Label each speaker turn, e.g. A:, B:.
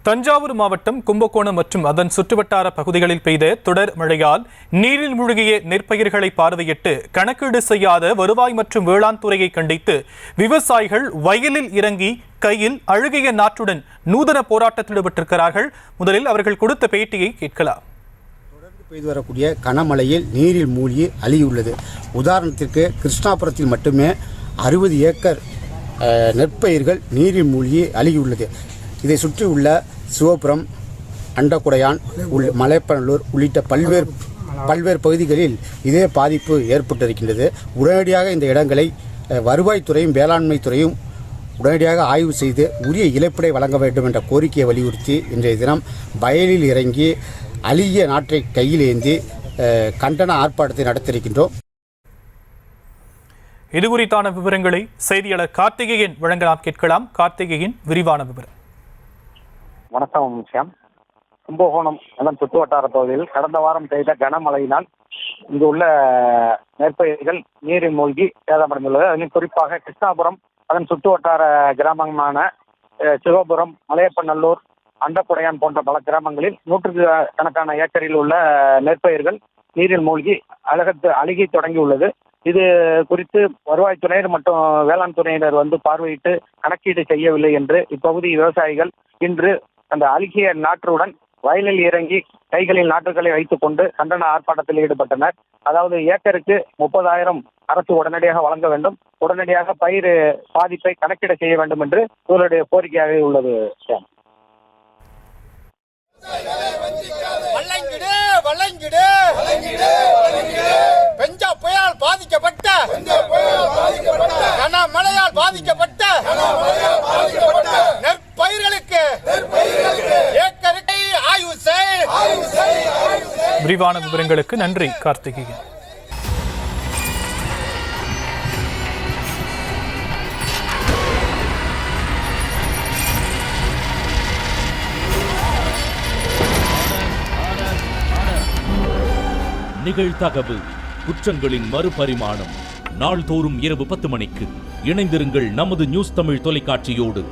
A: தஞ்சாவூர் மாவட்டம் கும்பகோணம் மற்றும் அதன் சுற்றுவட்டார பகுதிகளில் பெய்த தொடர் மழையால் நீரில் மூழ்கிய நெற்பயிர்களை பார்வையிட்டு கணக்கீடு செய்யாத வருவாய் மற்றும் வேளாண் துறையை கண்டித்து விவசாயிகள் வயலில் இறங்கி கையில் அழுகிய நாற்றுடன் நூதன போராட்டத்தில் ஈடுபட்டிருக்கிறார்கள். முதலில் அவர்கள் கொடுத்த பேட்டியை கேட்கலாம்.
B: தொடர்ந்து பெய்து வரக்கூடிய கனமழையில் நீரில் மூழ்கி அழியுள்ளது. உதாரணத்திற்கு கிருஷ்ணாபுரத்தில் மட்டுமே 60 ஏக்கர் நெற்பயிர்கள் நீரில் மூழ்கி அழியுள்ளது. இதை சுற்றியுள்ள சிவபுரம், அண்டக்குடையான், மலைப்பநல்லூர் உள்ளிட்ட பல்வேறு பகுதிகளில் இதே பாதிப்பு ஏற்பட்டிருக்கின்றது. உடனடியாக இந்த இடங்களை வருவாய்த்துறையும் வேளாண்மை துறையும் உடனடியாக ஆய்வு செய்து உரிய இழப்பீடை வழங்க வேண்டும் என்ற கோரிக்கையை வலியுறுத்தி இன்றைய தினம் வயலில் இறங்கி அழுகிய நாற்றை கையில் ஏந்தி கண்டன ஆர்ப்பாட்டத்தை நடத்தியிருக்கின்றோம்.
A: இது குறித்தான விவரங்களை செய்தியாளர் கார்த்திகேயன் வழங்கலாம். கேட்கலாம். கார்த்திகேயன், விரிவான விவரம்.
C: வணக்கம் ஷியாம். கும்பகோணம் அதன் சுற்று வட்டார பகுதியில் கடந்த வாரம் பெய்த கனமழையினால் இங்கு உள்ள நெற்பயிர்கள் நீரில் மூழ்கி சேதமடைந்துள்ளது. அதிலும் குறிப்பாக கிருஷ்ணாபுரம் அதன் சுற்று வட்டார கிராமமான சிவபுரம், மலையப்பநல்லூர், அண்டக்குடையான் போன்ற பல கிராமங்களில் 100 கணக்கான ஏக்கரில் உள்ள நெற்பயிர்கள் நீரில் மூழ்கி அழுகி தொடங்கியுள்ளது. இது குறித்து வருவாய்த்துறையினர் மற்றும் வேளாண் துறையினர் பார்வையிட்டு கணக்கீடு செய்யவில்லை என்று இப்பகுதி விவசாயிகள் இன்று அந்த அழுகிய நாற்றுடன் வயலில் இறங்கி கைகளில் நாற்றுகளை வைத்துக் கொண்டு கண்டன ஆர்ப்பாட்டத்தில் ஈடுபட்டனர். அதாவது ஏக்கருக்கு 30,000 அரசு உடனடியாக வழங்க வேண்டும், உடனடியாக பயிர் பாதிப்பை கணக்கீடு செய்ய வேண்டும் என்று இவருடைய கோரிக்கையாக உள்ளது.
D: பெஞ்சா புயலால் பாதிக்கப்பட்ட கனமழையால் பாதிக்கப்பட்ட நெற்பயிர்களுக்கு ஏக்கருக்கு ஆய்வு செய்.
A: விரிவான விவரங்களுக்கு நன்றி கார்த்திகேயன்.
E: நிகழ்தகவு குற்றங்களின் மறுபரிமாணம். நாள்தோறும் இரவு 10 மணிக்கு இணைந்திருங்கள் நமது நியூஸ் தமிழ் தொலைக்காட்சியோடு.